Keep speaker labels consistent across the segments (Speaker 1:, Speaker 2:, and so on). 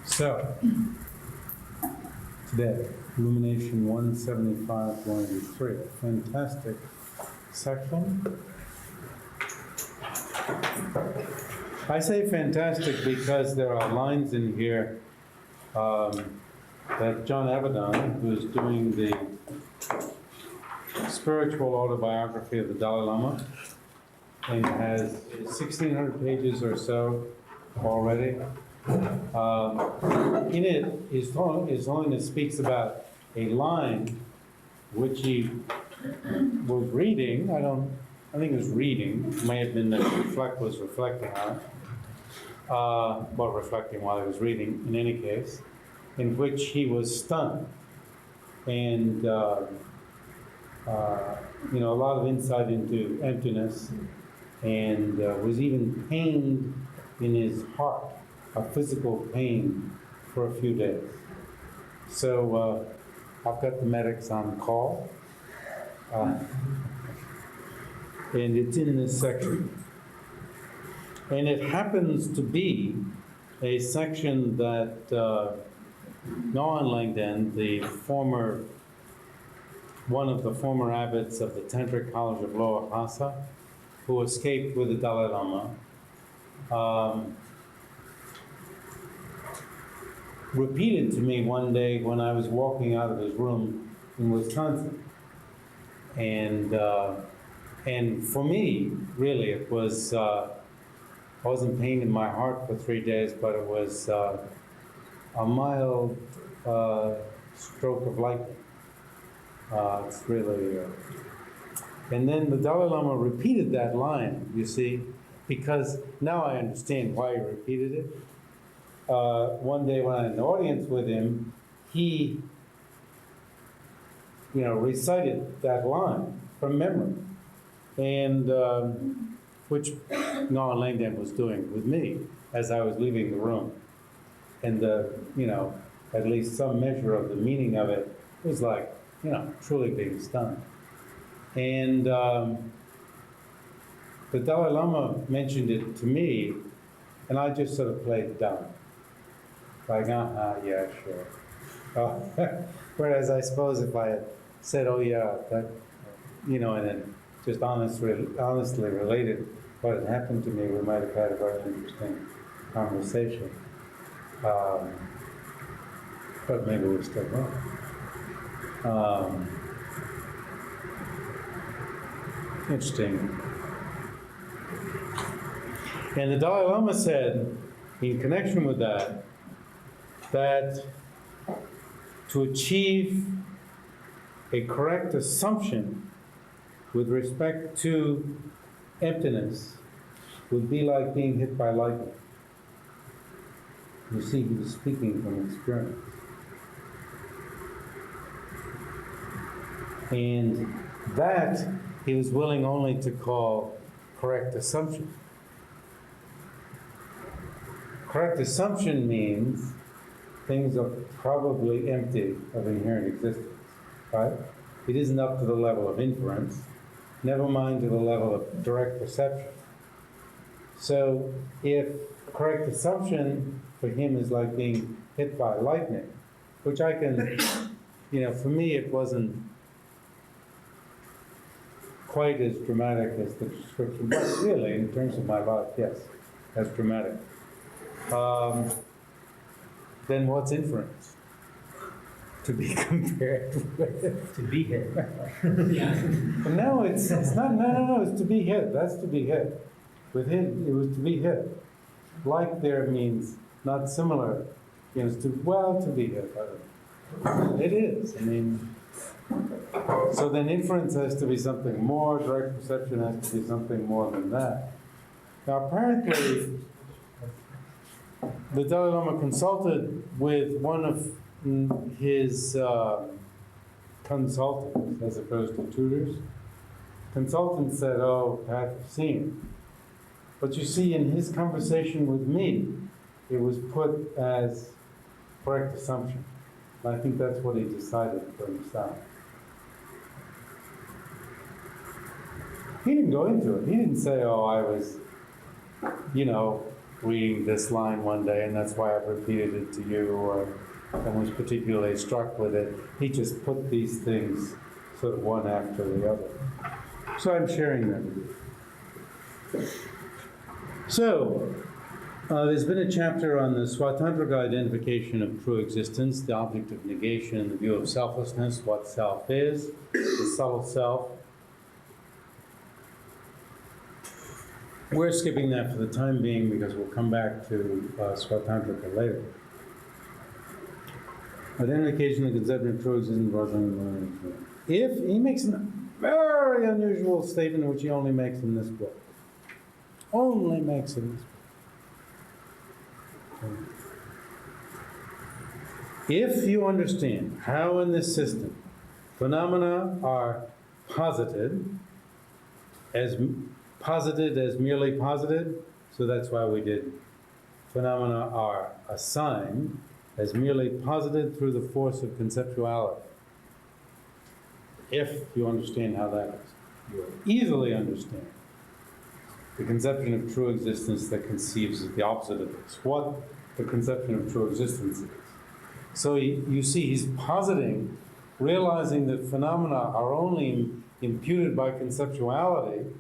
Speaker 1: So, today, Illumination 175, 183. Fantastic section. I say fantastic because there are lines in here that John Avedon, who's doing the spiritual autobiography of the Dalai Lama, and has 1,600 pages or so already. In it, his holiness speaks about a line which he was reading. I think it was reading. It may have been that was reflecting on it. Reflecting while he was reading, in any case, in which he was stunned. And, a lot of insight into emptiness, and was even pained in his heart, a physical pain for a few days. So I've got the medics on call, and it's in this section. And it happens to be a section that Nguyen Langden, one of the former abbots of the Tantric College of Lower Lhasa, who escaped with the Dalai Lama, repeated to me one day when I was walking out of his room in Wisconsin. And for me, really, it was, I wasn't pain in my heart for 3 days, but it was a mild stroke of lightning. It's really, and then the Dalai Lama repeated that line, you see, because now I understand why he repeated it. One day when I had an audience with him, he, recited that line from memory, and which Nguyen Langden was doing with me as I was leaving the room. And at least some measure of the meaning of it was like, truly being stunned. And the Dalai Lama mentioned it to me, and I just sort of played dumb. Like, yeah, sure. Whereas I suppose if I had said, oh yeah, that, and then just honestly related what had happened to me, we might have had a very interesting conversation. But maybe we're still wrong. Interesting. And the Dalai Lama said, in connection with that to achieve a correct assumption with respect to emptiness would be like being hit by lightning. You see, he was speaking from experience. And that he was willing only to call correct assumption. Correct assumption means things are probably empty of inherent existence, right? It isn't up to the level of inference, never mind to the level of direct perception. So if correct assumption for him is like being hit by lightning, which I can, for me it wasn't quite as dramatic as the description, but really, in terms of my life, yes, that's dramatic. Then what's inference? To be compared with.
Speaker 2: To be hit.
Speaker 1: Yeah. No, it's not, no, it's to be hit. That's to be hit. With hit, it was to be hit. Like there means not similar, it's to be hit. It is, so then inference has to be something more, direct perception has to be something more than that. Now apparently, the Dalai Lama consulted with one of his consultants, as opposed to tutors. Consultant said, oh, path of seeing. But you see, in his conversation with me, it was put as correct assumption. And I think that's what he decided for himself. He didn't go into it. He didn't say, oh, I was, reading this line one day, and that's why I've repeated it to you, and was particularly struck with it. He just put these things sort of one after the other. So I'm sharing that with you. So, there's been a chapter on the Swatantrika identification of true existence, the object of negation and the view of selflessness, what self is, the subtle self. We're skipping that for the time being because we'll come back to Swatantrika later. Identification of the conception of true existence. If he makes a very unusual statement, which he only makes in this book. Only makes in this book. If you understand how in this system phenomena are posited as merely posited, so that's why we did phenomena are assigned as merely posited through the force of conceptuality. If you understand how that is, you'll easily understand the conception of true existence that conceives of the opposite of this, what the conception of true existence is. So you see, he's positing, realizing that phenomena are only imputed by conceptuality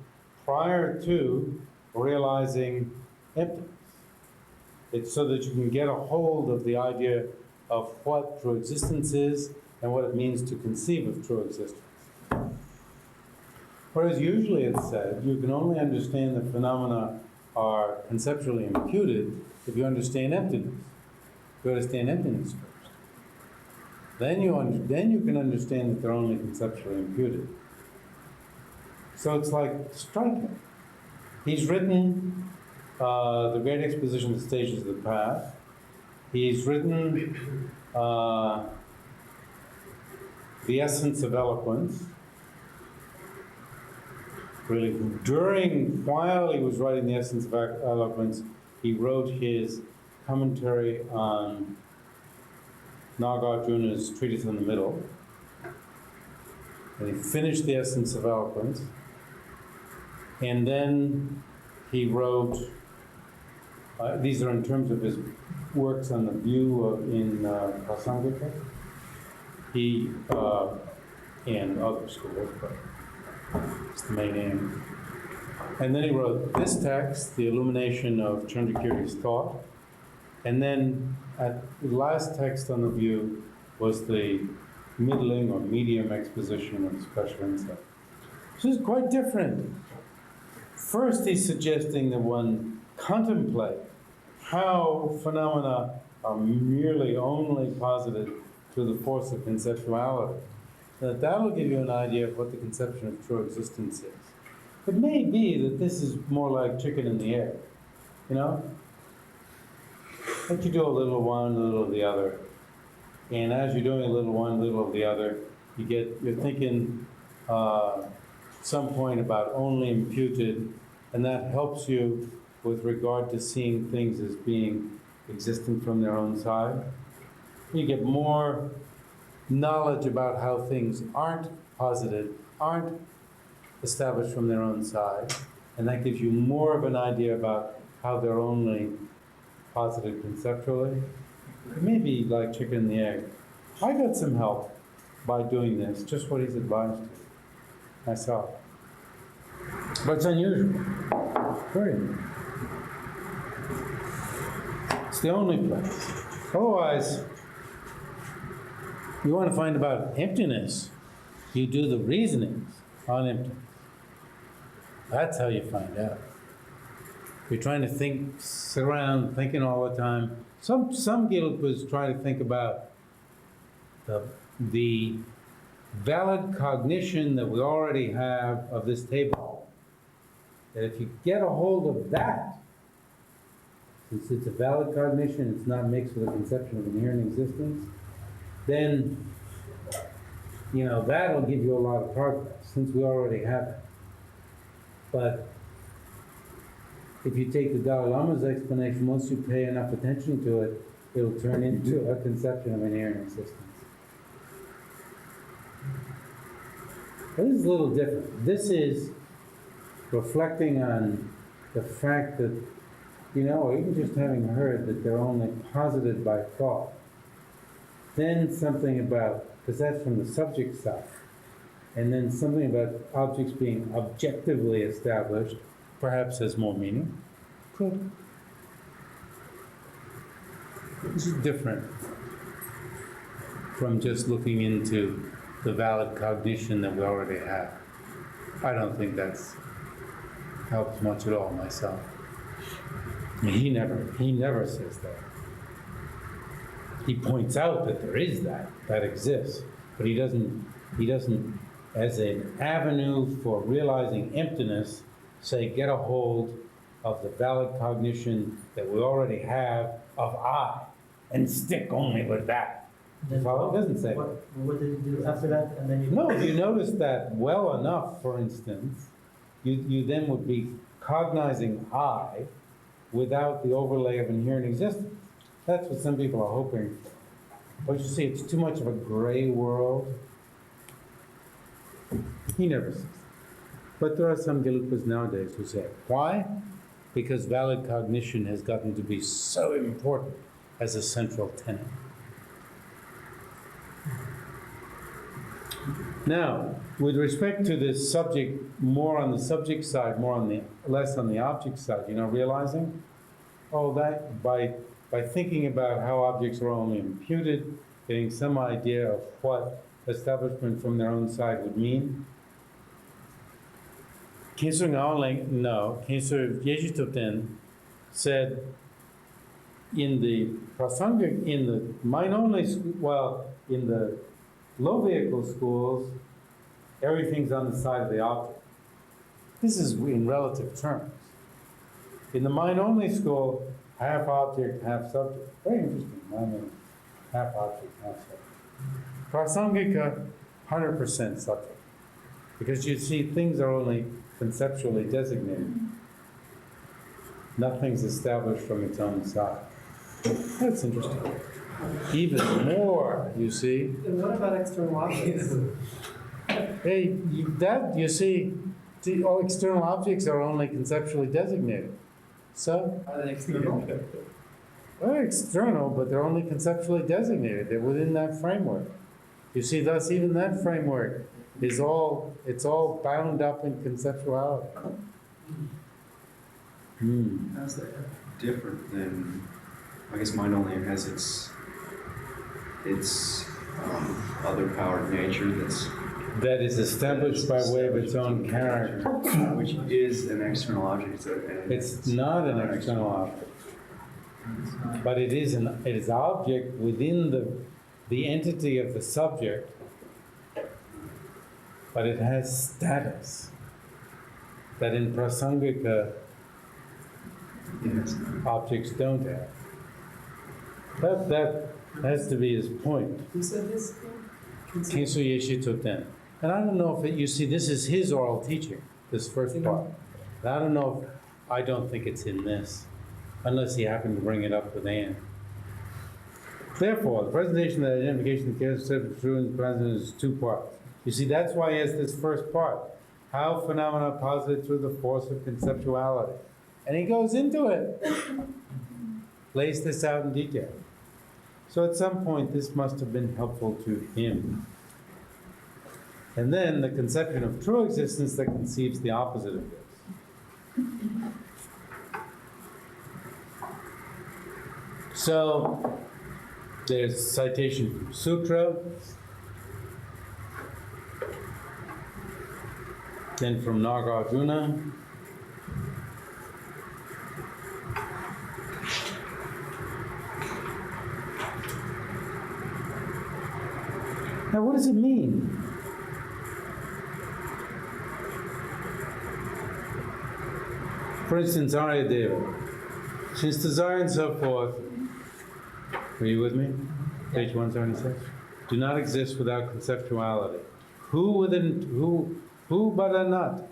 Speaker 1: prior to realizing emptiness. It's so that you can get a hold of the idea of what true existence is and what it means to conceive of true existence. Whereas usually it's said, you can only understand that phenomena are conceptually imputed if you understand emptiness. You understand emptiness first. Then you can understand that they're only conceptually imputed. So it's like striking. He's written the Great Exposition of the Stages of the Path. He's written The Essence of Eloquence. Really, while he was writing The Essence of Eloquence, he wrote his commentary on Nagarjuna's Treatise on the Middle. And he finished The Essence of Eloquence. And then he wrote, these are in terms of his works on the view in Prasāṅgika. He, and other schools, but it's the main aim. And then he wrote this text, The Illumination of Candrakīrti's Thought. And then the last text on the view was the middling or medium exposition of special insight. This is quite different. First, he's suggesting that one contemplate how phenomena are merely only posited through the force of conceptuality. That will give you an idea of what the conception of true existence is. It may be that this is more like chicken and the egg, you know? That you do a little of one, a little of the other. And as you're doing a little one, a little of the other, you're thinking some point about only imputed, and that helps you with regard to seeing things as being existent from their own side. You get more knowledge about how things aren't posited, aren't established from their own side, and that gives you more of an idea about how they're only posited conceptually. It may be like chicken and the egg. I got some help by doing this, just what he's advised to myself. But it's unusual. Very unusual. It's the only place. Otherwise, you want to find about emptiness, you do the reasonings on emptiness. That's how you find out. You're trying to sit around thinking all the time. Some Gilpas try to think about the valid cognition that we already have of this table. That if you get a hold of that, since it's a valid cognition, it's not mixed with a conception of inherent existence, then, that'll give you a lot of progress, since we already have it. But if you take the Dalai Lama's explanation, once you pay enough attention to it, it'll turn into a conception of inherent existence. But this is a little different. This is reflecting on the fact that or even just having heard that they're only posited by thought, then something about, because that's from the subject side, and then something about objects being objectively established, perhaps has more meaning. Could. This is different from just looking into the valid cognition that we already have. I don't think that's helps much at all myself. I mean, he never says that. He points out that there is that exists, but he doesn't, as an avenue for realizing emptiness, say, get a hold of the valid cognition that we already have of I, and stick only with that. Well, it doesn't say.
Speaker 2: What did you do after that? And then you.
Speaker 1: No, if you notice that well enough, for instance, you then would be cognizing I without the overlay of inherent existence. That's what some people are hoping for. But you see, it's too much of a gray world. He never says that. But there are some Gelupas nowadays who say, why? Because valid cognition has gotten to be so important as a central tenet. Now, with respect to this subject, more on the subject side, less on the object side, realizing, that by thinking about how objects are only imputed, getting some idea of what establishment from their own side would mean. Kinsur Yeshitoten said in the Prasāṅgika, in the mind-only, in the low vehicle schools, everything's on the side of the object. This is in relative terms. In the mind-only school, half object, half subject. Very interesting. Half object, half subject. Prasāṅgika, 100% subject. Because you see, things are only conceptually designated. Nothing's established from its own side. That's interesting. Even more, you see.
Speaker 2: And what about external objects?
Speaker 1: Hey, you see, all external objects are only conceptually designated. So?
Speaker 2: Are they external?
Speaker 1: They're external, but they're only conceptually designated. They're within that framework. You see, thus even that framework is all bound up in conceptuality.
Speaker 3: How's that different than, I guess mind only has its other powered nature
Speaker 1: that is established by way of its own character.
Speaker 3: Which is an external object.
Speaker 1: It's not an external object. But it is an object within the entity of the subject, but it has status that in Prasāṅgika objects don't have. That has to be his point.
Speaker 2: Who said this?
Speaker 1: Kinsur Yeshitoten. And I don't know if you see, this is his oral teaching, this first part. And I don't think it's in this, unless he happened to bring it up with Anne. Therefore, the presentation of the identification of the character of true and present is two parts. You see, that's why he has this first part. How phenomena are posited through the force of conceptuality. And he goes into it. Lays this out in detail. So at some point, this must have been helpful to him. And then the conception of true existence that conceives the opposite of this. So there's citation from Sutra, then from Nagarjuna, now what does it mean? For instance, Aryadeva, since desire and so forth, are you with me? Page 176. Do not exist without conceptuality. Who but a nut,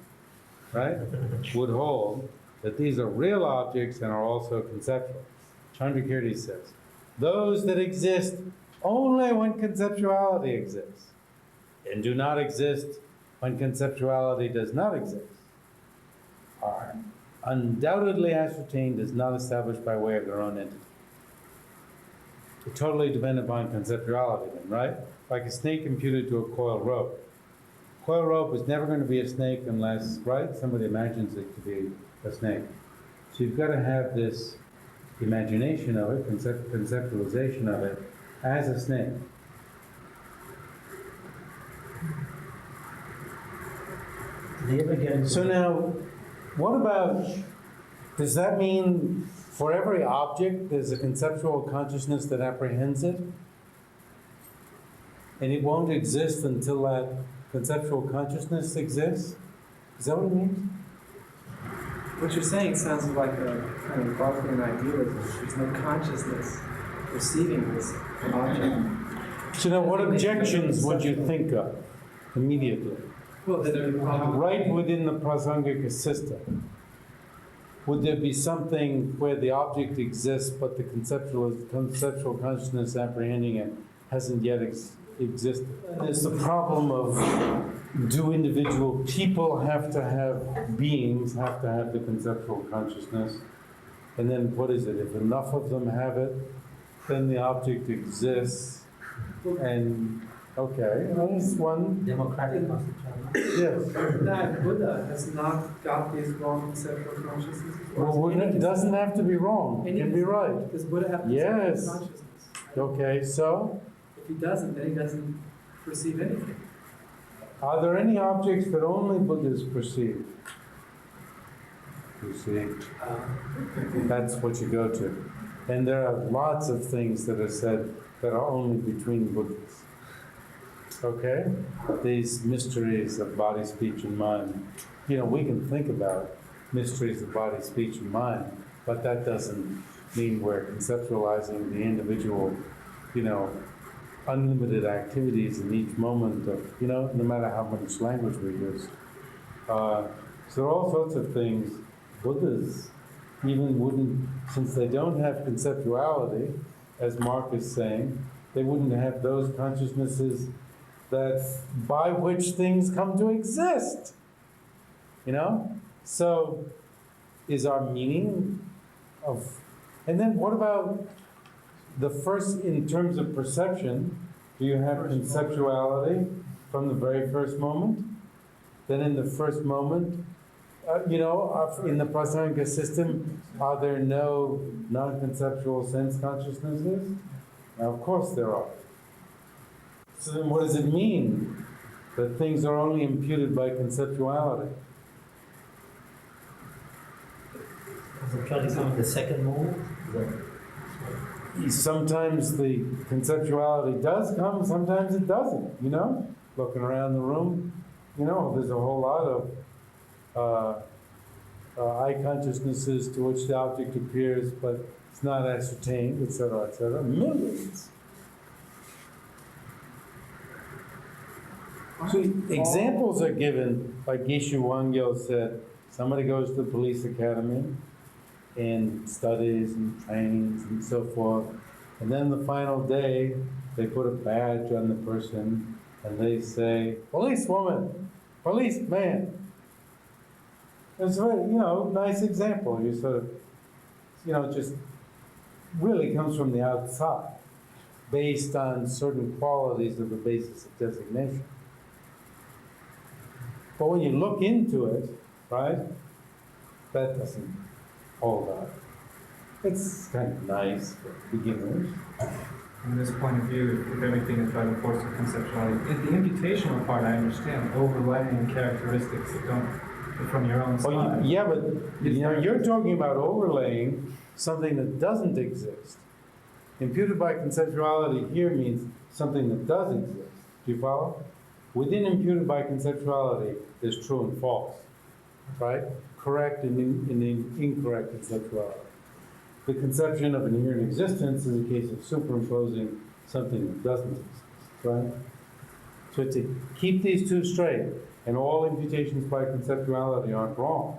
Speaker 1: right, would hold that these are real objects and are also conceptual? Candrakīrti says, those that exist only when conceptuality exists, and do not exist when conceptuality does not exist, are undoubtedly ascertained is not established by way of their own entity. It's totally dependent upon conceptuality then, right? Like a snake imputed to a coiled rope. Coiled rope is never going to be a snake unless, right, somebody imagines it to be a snake. So you've got to have this imagination of it, conceptualization of it, as a snake.
Speaker 2: Did they ever get into
Speaker 1: So now, what about, does that mean for every object there's a conceptual consciousness that apprehends it? And it won't exist until that conceptual consciousness exists? Is that what it means?
Speaker 4: What you're saying sounds like a kind of Barthian idealism. There's no consciousness perceiving this object.
Speaker 1: So now what objections would you think of immediately?
Speaker 4: Well,
Speaker 1: Right within the Prasāṅgika system, would there be something where the object exists but the conceptual consciousness apprehending it hasn't yet existed? There's the problem of, do individual people have to have, beings have to have the conceptual consciousness? And then what is it? If enough of them have it, then the object exists. And, okay, well, that's one.
Speaker 2: democratic conceptuality?
Speaker 1: Yes.
Speaker 4: that Buddha has not got these wrong conceptual consciousnesses.
Speaker 1: Well, it doesn't have to be wrong. It can be right.
Speaker 4: Does Buddha have
Speaker 1: Yes.
Speaker 4: conceptual consciousness?
Speaker 1: Okay, so
Speaker 4: If he doesn't, then he doesn't perceive anything.
Speaker 1: are there any objects that only Buddhas perceive? You see, that's what you go to. And there are lots of things that are said that are only between Buddhas. Okay? These mysteries of body, speech, and mind. You know, we can think about mysteries of body, speech, and mind, but that doesn't mean we're conceptualizing the individual, you know, unlimited activities in each moment of, you know, no matter how much language we use. So there are all sorts of things Buddhas even wouldn't, since they don't have conceptuality, as Mark is saying, they wouldn't have those consciousnesses that by which things come to exist. You know? So is our meaning of, and then what about the first, in terms of perception, do you have conceptuality from the very first moment? Then in the first moment, you know, in the Prasāṅgika system, are there no non-conceptual sense consciousnesses? Now, of course there are. So then what does it mean that things are only imputed by conceptuality?
Speaker 2: Conceptuality is coming the second moment?
Speaker 1: Sometimes the conceptuality does come, sometimes it doesn't, you know? Looking around the room, you know, there's a whole lot of eye consciousnesses to which the object appears, but it's not ascertained, etc., etc. Millions. So examples are given, like Geshe Wangyal said, somebody goes to the police academy and studies and trains and so forth, and then the final day, they put a badge on the person and they say, policewoman, policeman. It's a very, you know, nice example. You sort of, you know, just really comes from the outside, based on certain qualities of the basis of designation. But when you look into it, right, that doesn't hold up. It's kind of nice for beginners.
Speaker 5: From this point of view, if everything is by the force of conceptuality, the imputational part I understand, overlaying characteristics that don't from your own side.
Speaker 1: Oh, yeah, but you know, you're talking about overlaying something that doesn't exist. Imputed by conceptuality here means something that does exist. Do you follow? Within imputed by conceptuality, there's true and false, right? Correct and incorrect conceptuality. The conception of inherent existence is a case of superimposing something that doesn't exist, right? So to keep these two straight, and all imputations by conceptuality aren't wrong.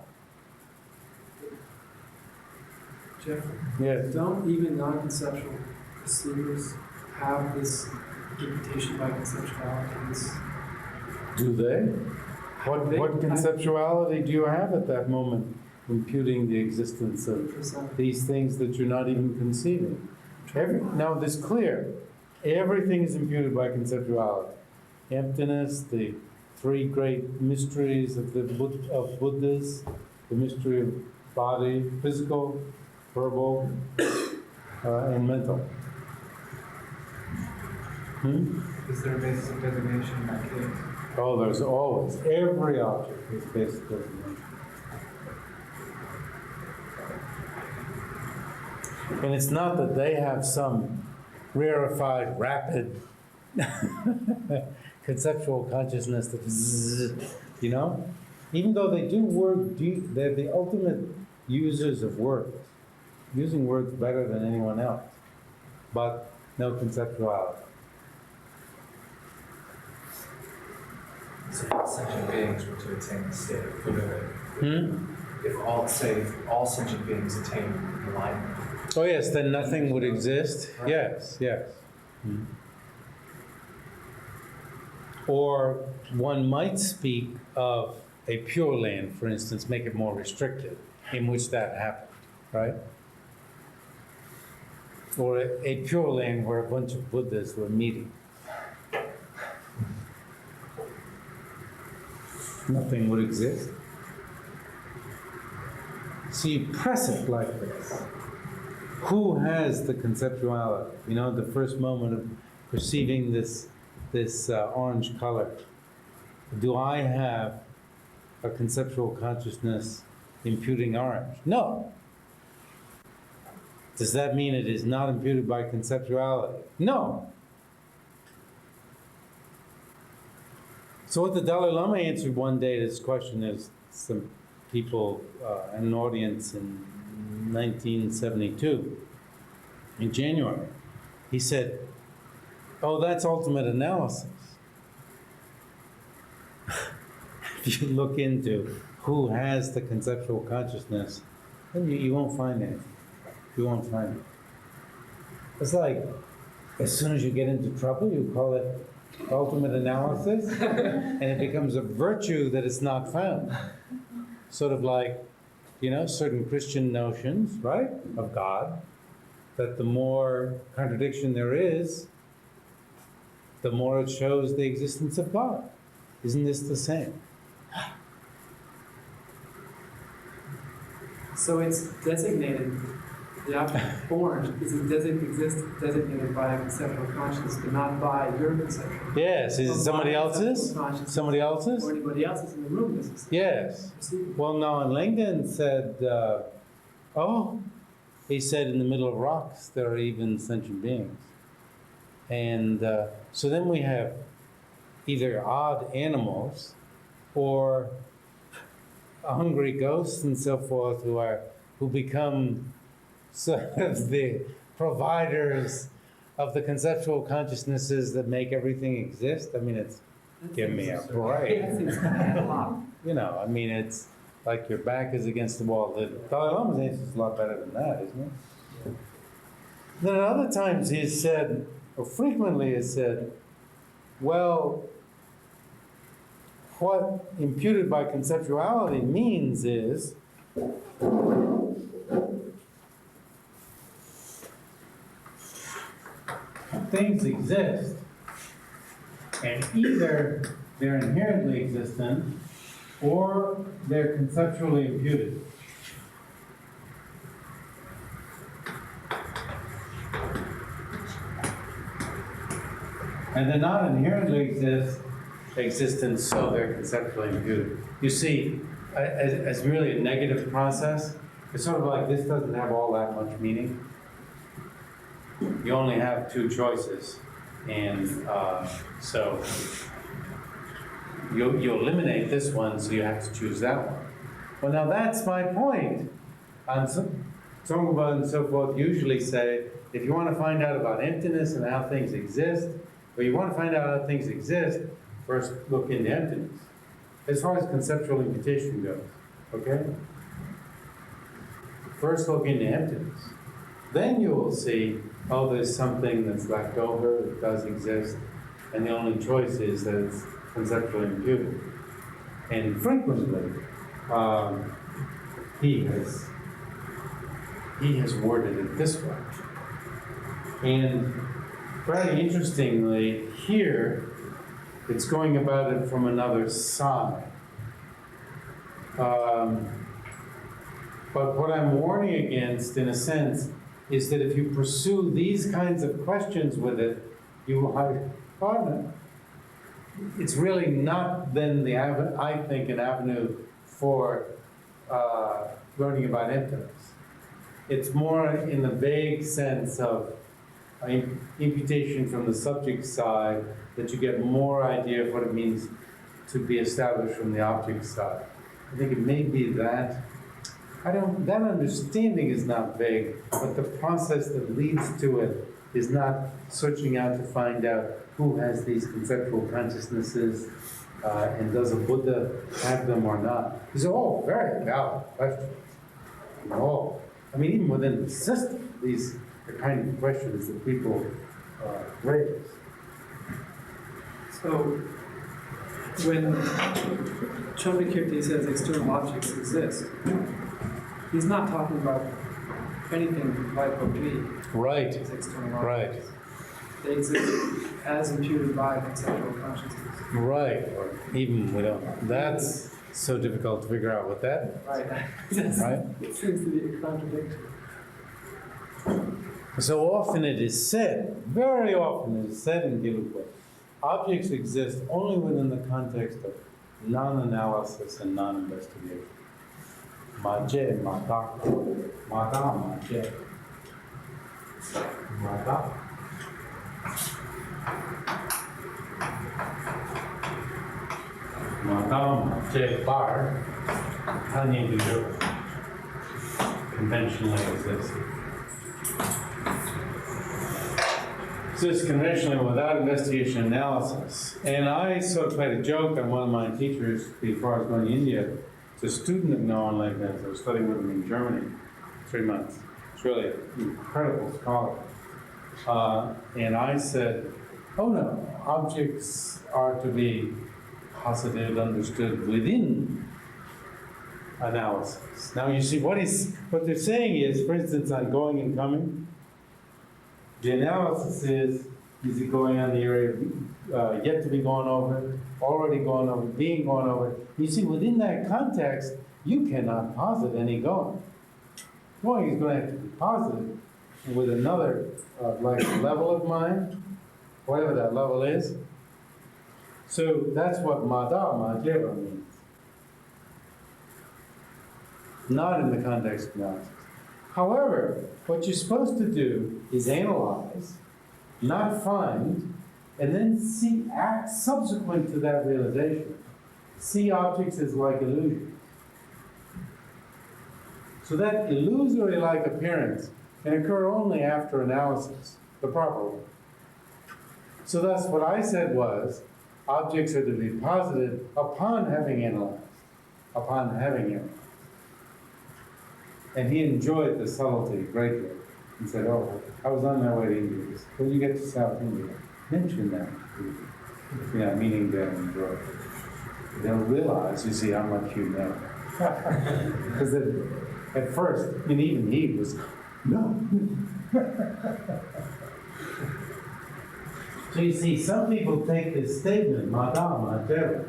Speaker 4: Jeffrey,
Speaker 1: Yes.
Speaker 4: don't even non-conceptual perceivers have this imputation by conceptuality? This,
Speaker 1: Do they? What conceptuality do you have at that moment imputing the existence of these things that you're not even conceiving. Now, this clear. Everything is imputed by conceptuality. Emptiness, the three great mysteries of of Buddhas, the mystery of body, physical, verbal, and mental.
Speaker 5: Is there a basis of designation in that case?
Speaker 1: Oh, there's always. Every object is basis of designation. And it's not that they have some rarefied, rapid conceptual consciousness that you know? Even though they do work, they're the ultimate users of words, using words better than anyone else, but no conceptuality.
Speaker 6: So if sentient beings were to attain the state of Buddhahood, if all sentient beings attain enlightenment.
Speaker 1: Oh yes, then nothing would exist.
Speaker 6: Right.
Speaker 1: Yes, yes. Or one might speak of a pure land, for instance, make it more restricted, in which that happened, right? Or a pure land where a bunch of Buddhas were meeting. Nothing would exist. So you press it like this. Who has the conceptuality? You know, the first moment of perceiving this orange color. Do I have a conceptual consciousness imputing orange? No. Does that mean it is not imputed by conceptuality? No. So what the Dalai Lama answered one day to this question is some people, an audience in 1972, in January. He said, oh, that's ultimate analysis. If you look into who has the conceptual consciousness, then you won't find it. You won't find it. It's like, as soon as you get into trouble, you call it ultimate analysis, and it becomes a virtue that is not found. Sort of like, you know, certain Christian notions, right, of God, that the more contradiction there is, the more it shows the existence of God. Isn't this the same?
Speaker 4: So it's designated, the object born is designated by a conceptual consciousness, but not by your conceptual.
Speaker 1: Yes, is it somebody else's? Somebody else's?
Speaker 4: Or anybody else's in the room is
Speaker 1: Yes. Well, no, and Langdon said, he said in the middle of rocks there are even sentient beings. And so then we have either odd animals or hungry ghosts and so forth who become sort of the providers of the conceptual consciousnesses that make everything exist. I mean, it's, give me a break. You know, I mean, it's like your back is against the wall. The Dalai Lama's answer is a lot better than that, isn't it? Then at other times he has said, or frequently has said, well, what imputed by conceptuality means is things exist, and either they're inherently existent or they're conceptually imputed. And they're not inherently existent, so they're conceptually imputed. You see, as really a negative process, it's sort of like this doesn't have all that much meaning. You only have two choices, and so you eliminate this one, so you have to choose that one. Well, now that's my point. And Tsong-ka-pa and so forth usually say, if you want to find out about emptiness and how things exist, or you want to find out how things exist, first look into emptiness. As far as conceptual imputation goes, okay? First look into emptiness. Then you will see, oh, there's something that's left over, that does exist, and the only choice is that it's conceptually imputed. And frequently, he has worded it this way. And very interestingly, here, it's going about it from another side. But what I'm warning against, in a sense, is that if you pursue these kinds of questions with it, you will have partner. It's really not then I think, an avenue for learning about emptiness. It's more in the vague sense of imputation from the subject side, that you get more idea of what it means to be established from the object side. I think it may be that. That understanding is not vague, but the process that leads to it is not searching out to find out who has these conceptual consciousnesses, and does a Buddha have them or not. These are all very valid questions. Even within the system, these are the kind of questions that people raise.
Speaker 4: So, when Candrakīrti says external objects exist, he's not talking about anything like what we
Speaker 1: Right.
Speaker 4: as external
Speaker 1: Right.
Speaker 4: objects. They exist as imputed by conceptual consciousness.
Speaker 1: Right. Even we don't. That's so difficult to figure out what that
Speaker 4: Right.
Speaker 1: is. Right.
Speaker 4: It seems to be a contradiction.
Speaker 1: So often it is said, very often it is said in Gelugpa, objects exist only within the context of non-analysis and non-investigation. Madhyamaka, madhyamaka, madhyamaka. Madhyamaka conventionally exists. So it's conventionally without investigation analysis. And I sort of played a joke on one of my teachers before I was going to India. It's a student of Noam Leibniz. I was studying with him in Germany, 3 months. It's really an incredible scholar. And I said, oh no, objects are to be posited, understood within analysis. Now you see, what they're saying is, for instance, on going and coming, the analysis is it going on the area yet to be gone over, already gone over, being gone over. You see, within that context, you cannot posit any going. Going is going to have to be posited with another level of mind, whatever that level is. So that's what madhyamaka means. Not in the context of analysis. However, what you're supposed to do is analyze, not find, and then see, act subsequent to that realization. See objects as like illusions. So that illusory-like appearance can occur only after analysis, the proper one. So thus what I said was, objects are to be posited upon having analyzed, And he enjoyed the subtlety greatly. He said, oh, I was on my way to India. When you get to South India, mention that to people. Meaning they'll enjoy it. They'll realize, you see, how much you know. Because at first, and even he was, no. So you see, some people take this statement, madhyamaka,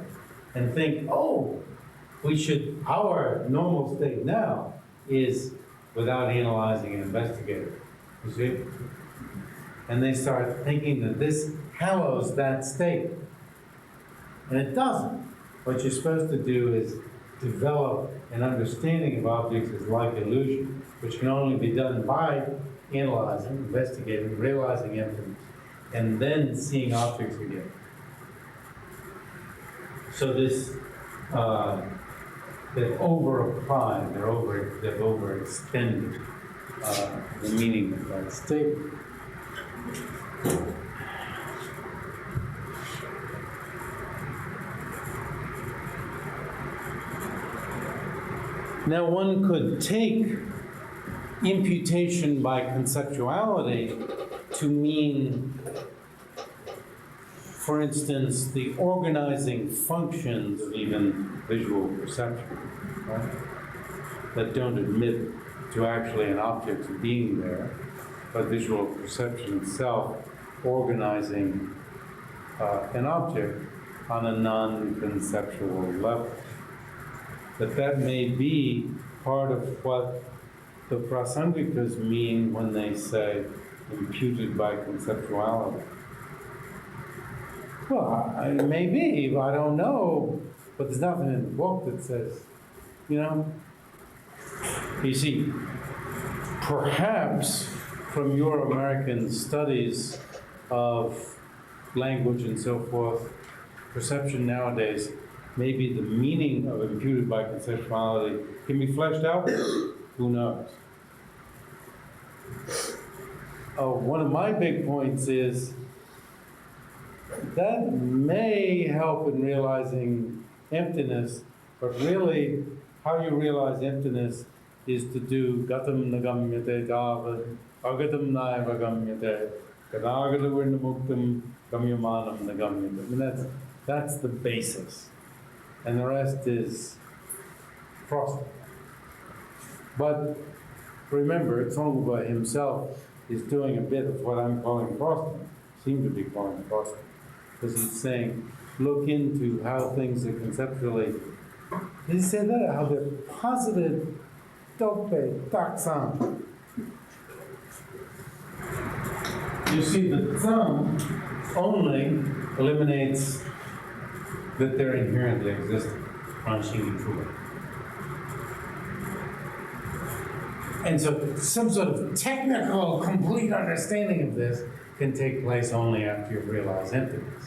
Speaker 1: and think, oh, our normal state now is without analyzing and investigating. You see? And they start thinking that this hallows that state. And it doesn't. What you're supposed to do is develop an understanding of objects as like illusion, which can only be done by analyzing, investigating, realizing emptiness, and then seeing objects again. So this, they've over-applied, they've overextended the meaning of that statement. Now one could take imputation by conceptuality to mean, for instance, the organizing functions of even visual perception. Right? that don't admit to actually an object being there, but visual perception itself organizing an object on a non-conceptual level. That may be part of what the Prasāṅgikas mean when they say imputed by conceptuality. Well, it may be, I don't know, but there's nothing in the book that says, you know. You see, perhaps from your American studies of language and so forth, perception nowadays, maybe the meaning of imputed by conceptuality can be fleshed out. Who knows? One of my big points is that may help in realizing emptiness, but really, how you realize emptiness is to do gatam nagamyate davad, agatam naiva gamyate, kadagata virnamuktam gamyamanam nagamyate. I mean, that's the basis. And the rest is frosting. But remember, Tsong-ka-pa himself is doing a bit of what I'm calling frosting, seem to be calling frosting, because he's saying, look into how things are conceptually. Did he say that? How they're posited, dope, taksan. You see, the Tsong only eliminates that they're inherently existent, Prāsaṅgika. And so some sort of technical, complete understanding of this can take place only after you realize emptiness.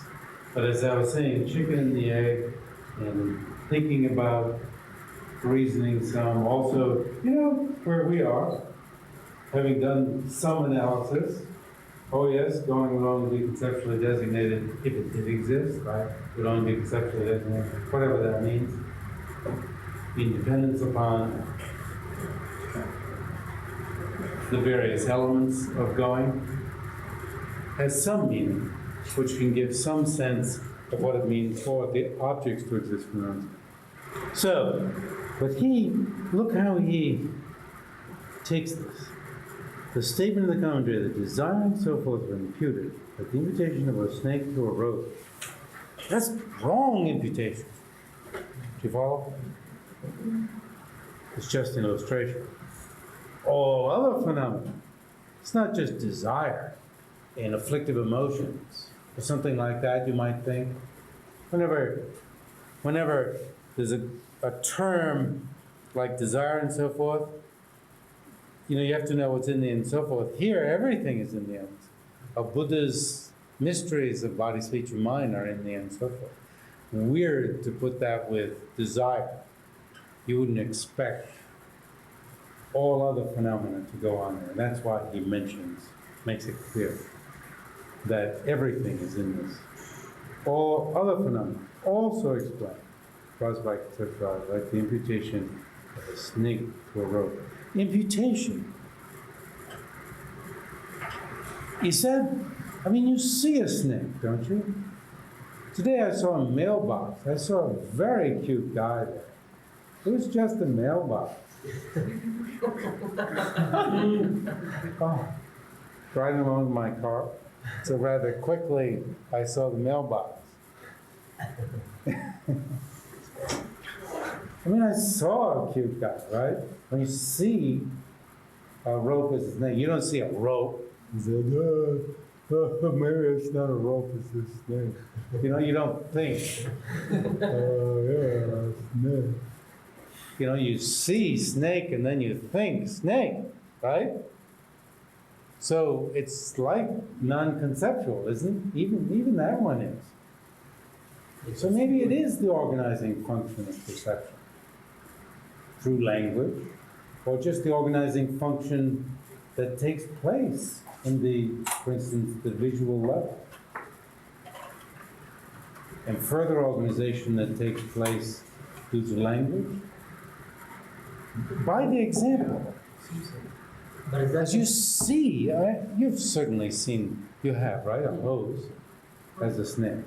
Speaker 1: But as I was saying, chicken and the egg, and thinking about reasoning some, also, you know, where we are, having done some analysis, oh yes, going would only be conceptually designated if it did exist, right? Would only be conceptually designated, whatever that means. Dependence upon the various elements of going has some meaning, which can give some sense of what it means for the objects to exist from us. So, but look how he takes this. The statement of the commentary that desire and so forth are imputed, but the imputation of a snake to a rope, that's wrong imputation. Do you follow? It's just an illustration. All other phenomena, it's not just desire and afflictive emotions, or something like that, you might think. Whenever there's a term like desire and so forth, you know, you have to know what's in the and so forth. Here, everything is in the end. A Buddha's mysteries of body, speech, and mind are in the and so forth. Weird to put that with desire. You wouldn't expect all other phenomena to go on there. That's why he makes it clear that everything is in this. All other phenomena also explained, caused by conceptuality, like the imputation of a snake to a rope. Imputation. He said, I mean, you see a snake, don't you? Today I saw a mailbox. I saw a very cute guy there. It was just a mailbox. Oh, driving along in my car. So rather quickly, I saw the mailbox. I mean, I saw a cute guy, right? When you see a rope as a snake, you don't see a rope. You say, maybe it's not a rope, it's a snake. You know, you don't think, oh, yeah, snake. You know, you see snake and then you think snake, right? So it's like non-conceptual, isn't it? Even that one is. So maybe it is the organizing function of perception through language, or just the organizing function that takes place in the, for instance, the visual level. And further organization that takes place through the language. By the example, as you see, you've certainly seen, you have, right, a hose as a snake.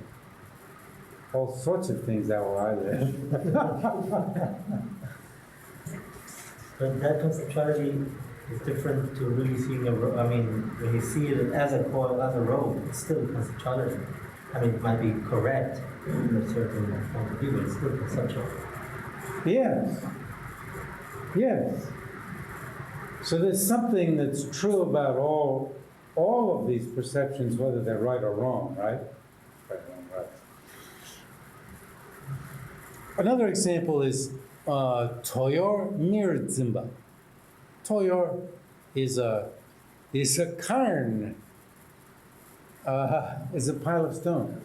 Speaker 1: All sorts of things out where I live.
Speaker 2: But that conceptuality is different to really seeing a rope. I mean, when you see it as a coil, as a rope, it's still conceptuality. I mean, it might be correct in a certain point of view, but it's still conceptual.
Speaker 1: Yes. Yes. So there's something that's true about all of these perceptions, whether they're right or wrong, right? Right, wrong, right. Another example is Toyor Mirzimba. Toyor is a cairn, is a pile of stone,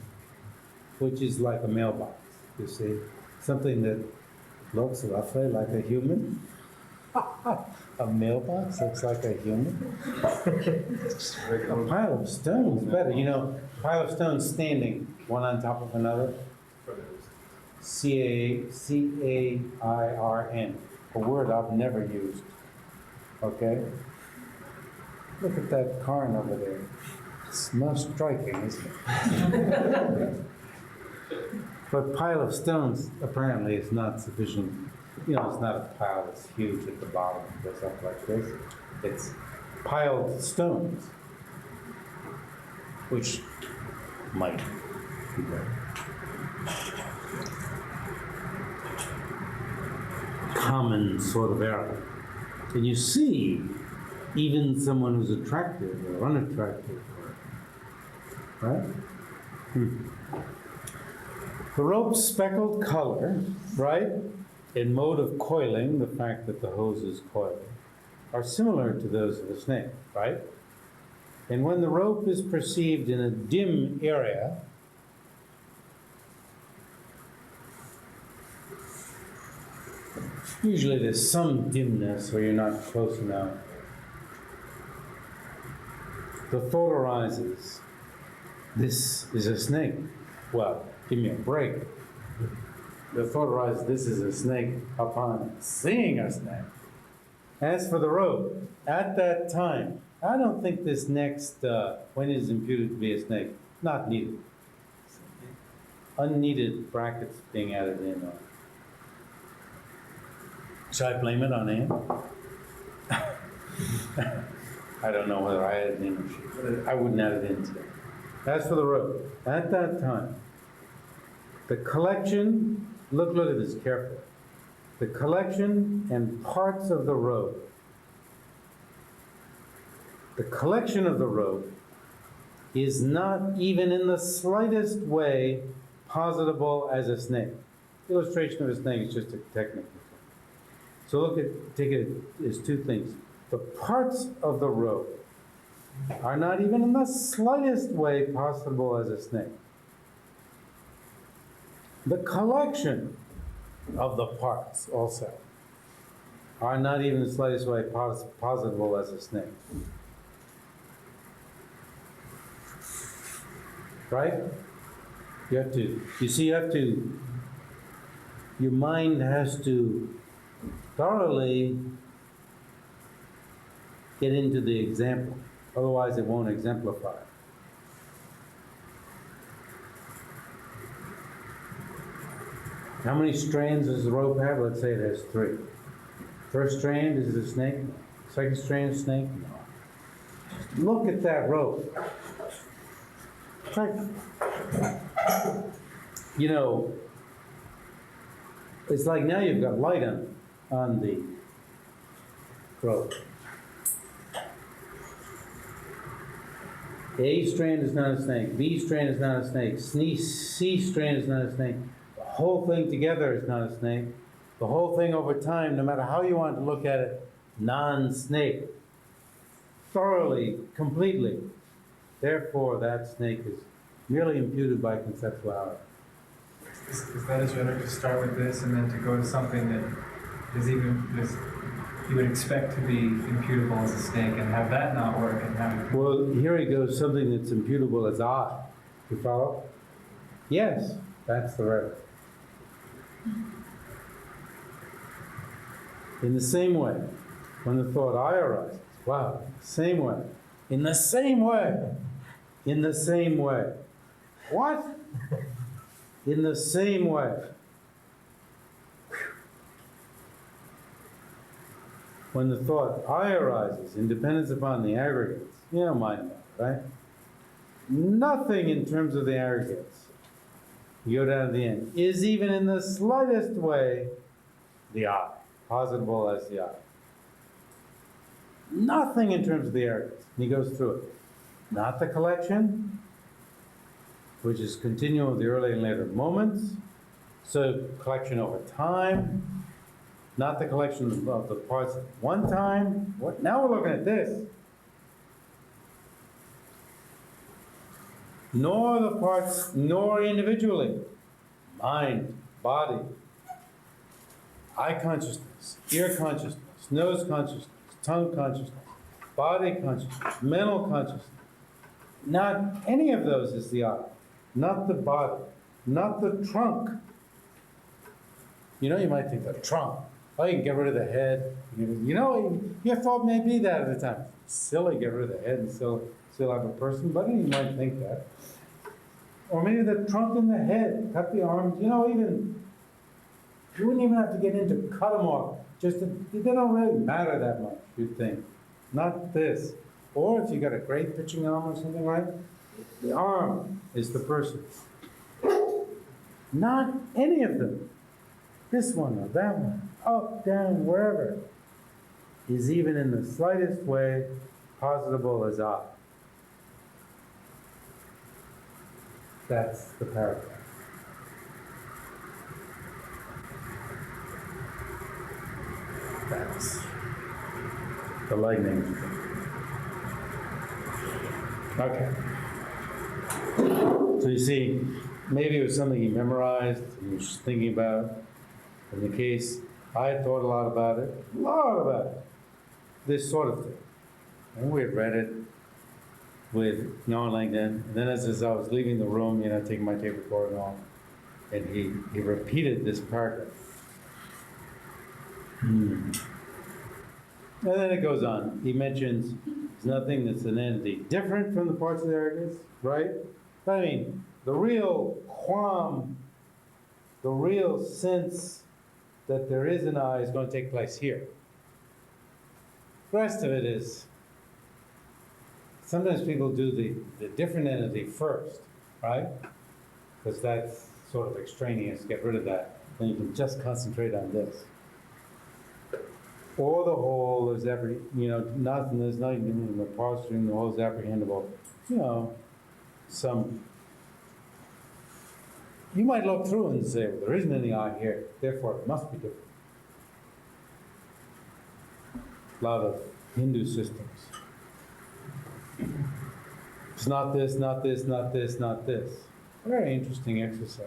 Speaker 1: which is like a mailbox, you see. Something that looks roughly like a human. A mailbox looks like a human. A pile of stones, better. You know, a pile of stones standing one on top of another. C-A-I-R-N, a word I've never used. Okay? Look at that cairn over there. It's not striking, is it? But pile of stones apparently is not sufficient. You know, it's not a pile that's huge at the bottom, it goes up like this. It's piled stones, which might be better. Common sort of error. And you see, even someone who's attractive or unattractive, right? The rope's speckled color, right, and mode of coiling, the fact that the hose is coiling, are similar to those of a snake, right? And when the rope is perceived in a dim area, usually there's some dimness or you're not close enough, the thought arises, this is a snake. Well, give me a break. The thought arises, this is a snake upon seeing a snake. As for the rope, at that time, I don't think this next, when it is imputed to be a snake, not needed. Unneeded brackets being added in on. Should I blame it on him? I don't know whether I added it in or should. I wouldn't add it in today. As for the rope, at that time, the collection, look at this carefully. The collection and parts of the rope. The collection of the rope is not even in the slightest way positable as a snake. Illustration of a snake is just a technical thing. So take it as two things. The parts of the rope are not even in the slightest way possible as a snake. The collection of the parts also are not even in the slightest way positable as a snake. Right? You have to, your mind has to thoroughly get into the example. Otherwise, it won't exemplify. How many strands does the rope have? Let's say it has 3. First strand is a snake. Second strand, snake. No. Look at that rope. You know, it's like now you've got light on the rope. A strand is not a snake. B strand is not a snake. C strand is not a snake. The whole thing together is not a snake. The whole thing over time, no matter how you want to look at it, non-snake. Thoroughly, completely. Therefore, that snake is merely imputed by conceptuality.
Speaker 5: Is that as better to start with this and then to go to something that is you would expect to be imputable as a snake and have that not work and have it?
Speaker 1: Well, here he goes, something that's imputable as I. You follow? Yes, that's the right. In the same way, when the thought I arises, wow, same way. In the same way. In the same way. What? In the same way. when the thought I arises in dependence upon the aggregates, you don't mind that, right? Nothing in terms of the aggregates, you go down to the end, is even in the slightest way the I, positable as the I. Nothing in terms of the aggregates. And he goes through it. Not the collection, which is continual with the early and later moments. So collection over time, not the collection of the parts at one time. What? Now we're looking at this. Nor the parts, nor individually. Mind, body, eye consciousness, ear consciousness, nose consciousness, tongue consciousness, body consciousness, mental consciousness. Not any of those is the I. Not the body, not the trunk. You know, you might think the trunk. Oh, you can get rid of the head. You know, your thought may be that at the time. Silly, get rid of the head and still have a person, but you might think that. Or maybe the trunk and the head, cut the arms. You know, even, you wouldn't even have to get into cut them off. Just, they don't really matter that much, you'd think. Not this. Or if you got a great pitching arm or something, right? The arm is the person. Not any of them. This one or that one, up, down, wherever, is even in the slightest way positable as I. That's the paragraph. That's the lightning. Okay. So you see, maybe it was something he memorized, he was just thinking about. In the case, I had thought a lot about it, this sort of thing. And we had read it with Jan Langdon, and then as I was leaving the room, you know, taking my tape recorder off, and he repeated this paragraph. And then it goes on. He mentions there's nothing that's an entity different from the parts of the aggregates, right? But I mean, the real qualm, the real sense that there is an I is going to take place here. The rest of it is, sometimes people do the different entity first, right? Because that's sort of extraneous, get rid of that. Then you can just concentrate on this. Or the whole is there's nothing in the parts stream, the whole is apprehendable. You know, you might look through and say, well, there isn't any I here, therefore it must be different. A lot of Hindu systems. It's not this, not this, not this, not this. Very interesting exercise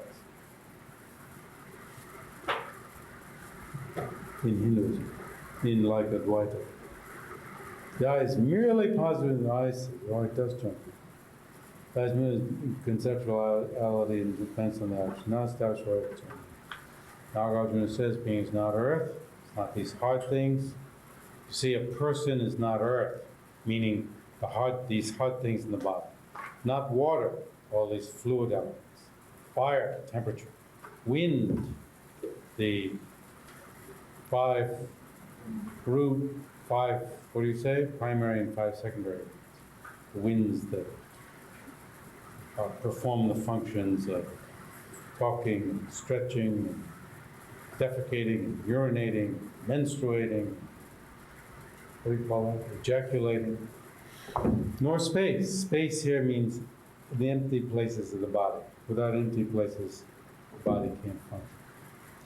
Speaker 1: in Hinduism, in like Advaita. The I is merely positive in the I, oh, it does jump. That means conceptuality and depends on the action, not established right. Nagarjuna says being is not earth, it's not these hard things. You see, a person is not earth, meaning these hard things in the body. Not water, all these fluid elements. Fire, temperature. Wind, the 5 root, 5, what do you say? Primary and 5 secondary. The winds that perform the functions of talking, stretching, defecating, urinating, menstruating, what do you call it? Ejaculating. Nor space. Space here means the empty places of the body. Without empty places, the body can't function.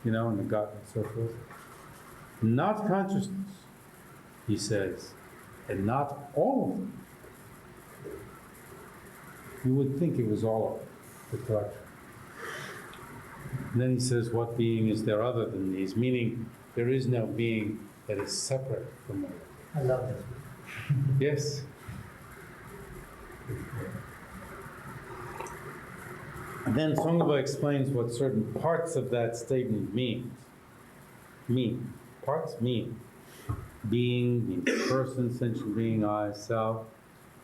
Speaker 1: You know, in the gut and so forth. Not consciousness, he says, and not all of them. You would think it was all of the collection. And then he says, what being is there other than these? Meaning, there is no being that is separate from all.
Speaker 2: I love this.
Speaker 1: Yes. And then Tsong-ka-pa explains what certain parts of that statement mean. Parts mean. Being means person, sentient being, I, self.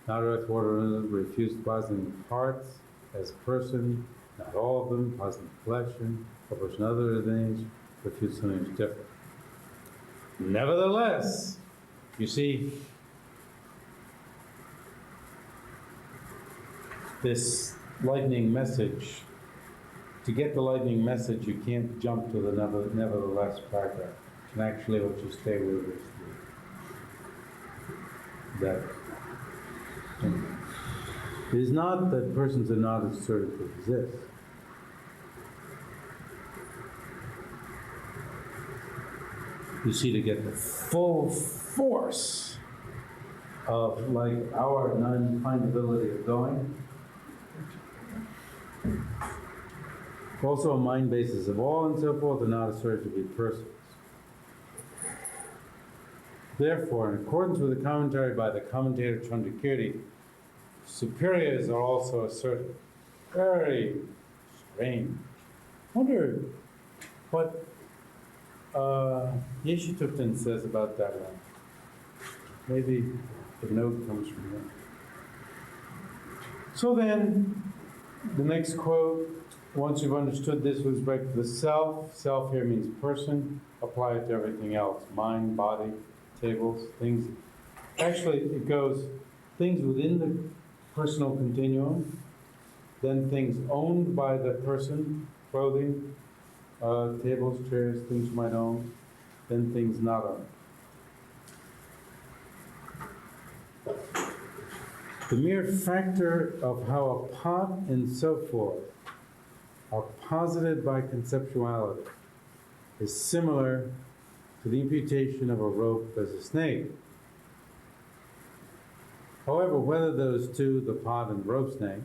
Speaker 1: Not earth, water, refused positive parts as person, not all of them, positive collection, proportion other than each, refused something different. Nevertheless, You see, this lightning message, to get the lightning message, you can't jump to the nevertheless paragraph. And actually what you stay with is that it is not that persons are not asserted to exist. You see, to get the full force of like our non-findability of going, also a mind basis of all and so forth are not asserted to be persons. Therefore, in accordance with the commentary by the commentator Candrakīrti, superiors are also asserted. Very strange. Wonder what Yeshitupten says about that one. Maybe the note comes from there. So then, the next quote, once you've understood this with respect to the self, self here means person, apply it to everything else, mind, body, tables, things. Actually, it goes things within the personal continuum, then things owned by the person, clothing, tables, chairs, things you might own, then things not owned. The mere factor of how a pot and so forth are posited by conceptuality is similar to the imputation of a rope as a snake. However, whether those two, the pot and rope snake,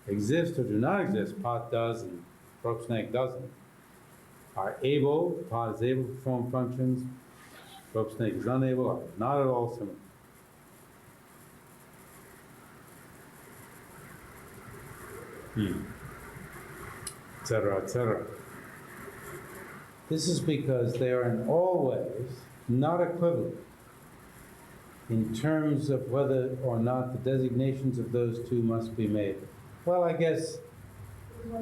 Speaker 1: exist or do not exist, pot does and rope snake doesn't, are able, the pot is able to perform functions, rope snake is unable, are not at all similar. Etc., etc. This is because they are in all ways not equivalent in terms of whether or not the designations of those two must be made. Well, I guess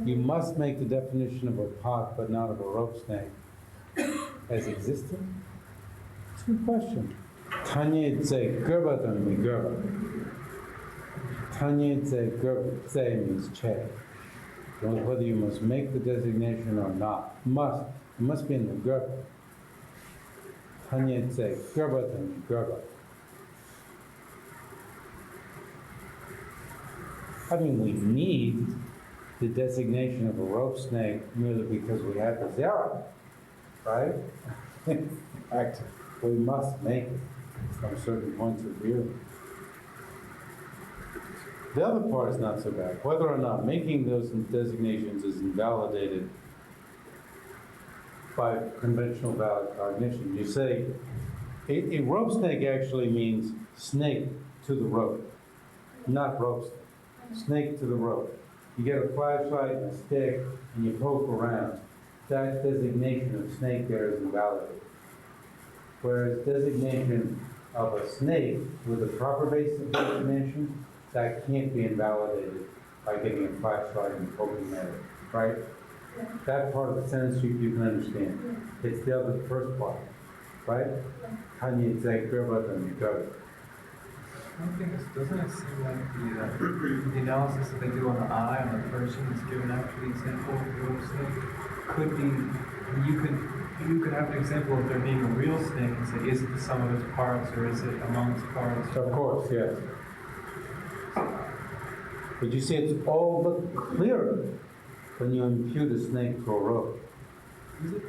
Speaker 1: you must make the definition of a pot but not of a rope snake as existing. It's a good question. Tanya tse gerba tanmi gerba. Tanya tse gerba, tse means che. Whether you must make the designation or not. Must. It must be in the gerba. Tanya tse gerba tanmi gerba. I mean, we need the designation of a rope snake merely because we have the zero, right? In fact, we must make it from certain points of view. The other part is not so bad. Whether or not making those designations is invalidated by conventional valid cognition. You say, a rope snake actually means snake to the rope, not rope snake. Snake to the rope. You get a flashlight and a stick and you poke around. That designation of snake there is invalidated. Whereas designation of a snake with a proper base of designation, that can't be invalidated by getting a flashlight and poking at it, right?
Speaker 7: Yeah.
Speaker 1: That part of the sentence you can understand. It's the other, first part, right? Tanya tse gerba tanmi gerba.
Speaker 5: One thing is, doesn't it seem like the analysis that they do on the eye, on the person is given after the example of the rope snake, could be, you could have an example of there being a real snake and say, is it the sum of its parts or is it among its parts?
Speaker 1: Of course, yes. But you see, it's all but clearer when you impute a snake to a rope.
Speaker 5: Is it?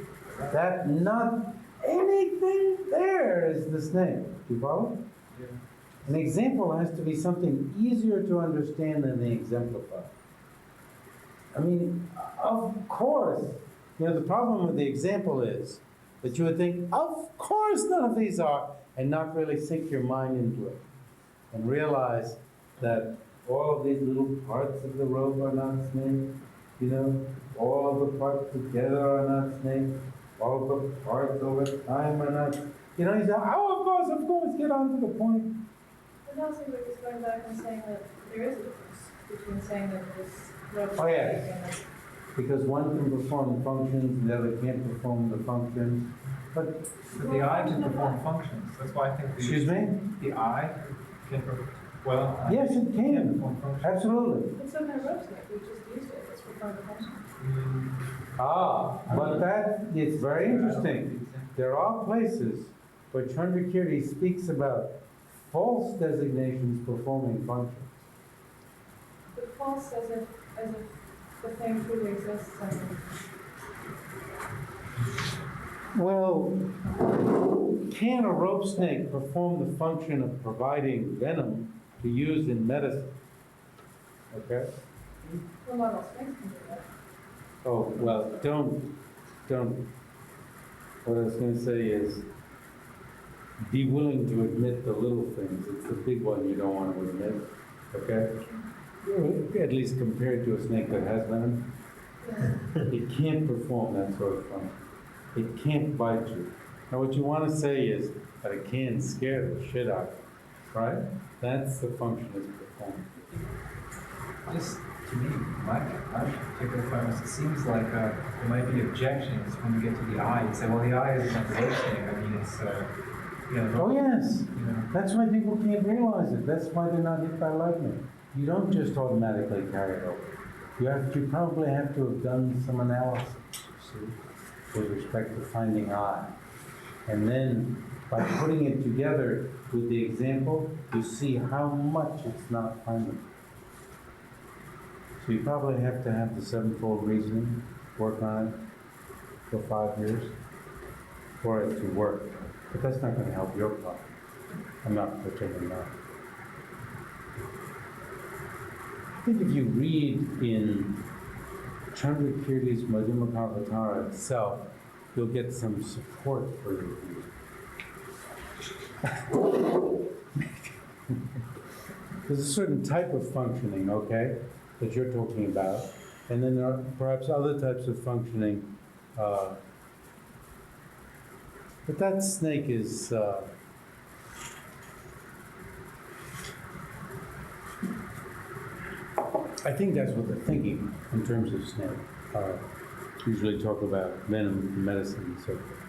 Speaker 1: That not anything there is the snake. Do you follow?
Speaker 5: Yeah.
Speaker 1: An example has to be something easier to understand than the exemplified. I mean, of course, the problem with the example is that you would think, of course none of these are, and not really sink your mind into it and realize that all of these little parts of the rope are not snake, all of the parts together are not snake, all of the parts over time are not, you say, oh, of course, get on to the point.
Speaker 7: But also we're just going back and saying that there is a difference between saying that this rope
Speaker 1: Oh, yes.
Speaker 7: and
Speaker 1: Because one can perform the functions and the other can't perform the functions. But,
Speaker 5: But the eye can perform functions. That's why I think
Speaker 1: excuse me?
Speaker 5: the eye can, well.
Speaker 1: Yes, it can.
Speaker 5: perform functions.
Speaker 1: Absolutely.
Speaker 7: It's some kind of rope snake, we just used it, it's for part of the function.
Speaker 1: But that, it's very interesting. There are places where Candrakīrti speaks about false designations performing functions.
Speaker 7: But false as if the thing truly exists, I mean.
Speaker 1: Well, can a rope snake perform the function of providing venom to use in medicine? Okay?
Speaker 7: Well, not all snakes can do that.
Speaker 1: Oh, well, don't. What I was going to say is, be willing to admit the little things. It's the big one you don't want to admit, okay? At least compared to a snake that has venom. It can't perform that sort of function. It can't bite you. Now what you want to say is that it can scare the shit out of you, right? That's the function it's performing.
Speaker 5: Just to me, my particular premise, it seems like there might be objections when we get to the eye. You say, well, the eye isn't like a rope snake. I mean, it's,
Speaker 1: Oh yes,
Speaker 5: you know.
Speaker 1: that's why people can't realize it. That's why they're not hit by lightning. You don't just automatically carry it over. You probably have to have done some analysis, you see, with respect to finding eye. And then by putting it together with the example, you see how much it's not findable. So you probably have to have the sevenfold reasoning, work on it for 5 years for it to work. But that's not going to help your problem. I'm not pretending that. I think if you read in Candrakīrti's Madhyamaka-avatāra itself, you'll get some support for your view. There's a certain type of functioning, okay, that you're talking about, and then there are perhaps other types of functioning. But that snake is, I think that's what they're thinking in terms of snake. Usually talk about venom in medicine and so forth.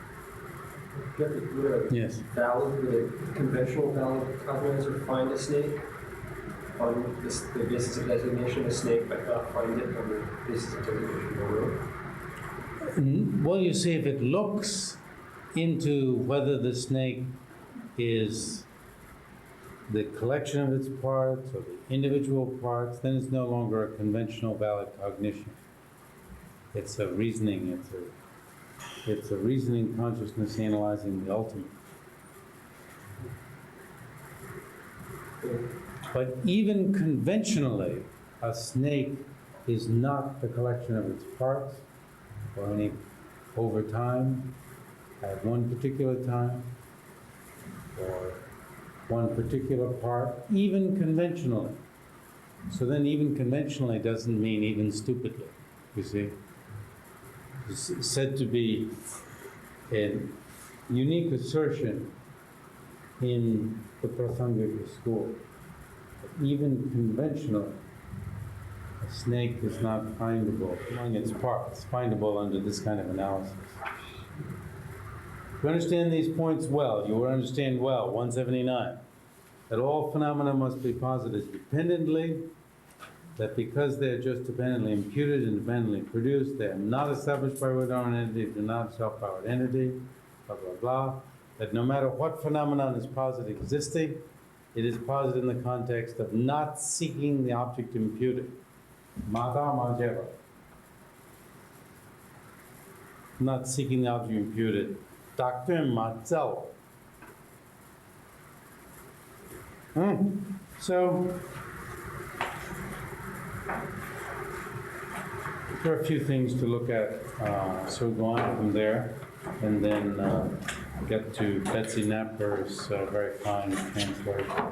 Speaker 1: Yes.
Speaker 8: Would a conventional valid cognizer find a snake on the basis of designation of a snake, but not find it on the basis of designation of a rope?
Speaker 1: Well, you see, if it looks into whether the snake is the collection of its parts or the individual parts, then it's no longer a conventional valid cognition. It's a reasoning, it's a reasoning consciousness analyzing the ultimate. But even conventionally, a snake is not the collection of its parts or any over time, at one particular time, or one particular part, even conventionally. So then even conventionally doesn't mean even stupidly, you see. It's said to be a unique assertion in the Prasāṅgika school. Even conventionally, a snake is not findable among its parts, findable under this kind of analysis. You understand these points well, you will understand well, 179, that all phenomena must be posited dependently, that because they are just dependently imputed and dependently produced, they are not established by their own entity, they're not self-powered entity, blah, blah, blah, that no matter what phenomenon is posited existing, it is posited in the context of not seeking the object imputed. Madhyamaka. Not seeking the object imputed. Doctrine Matzel. So, there are a few things to look at. So we'll go on from there, and then get to Betsy Knapper's very fine translation.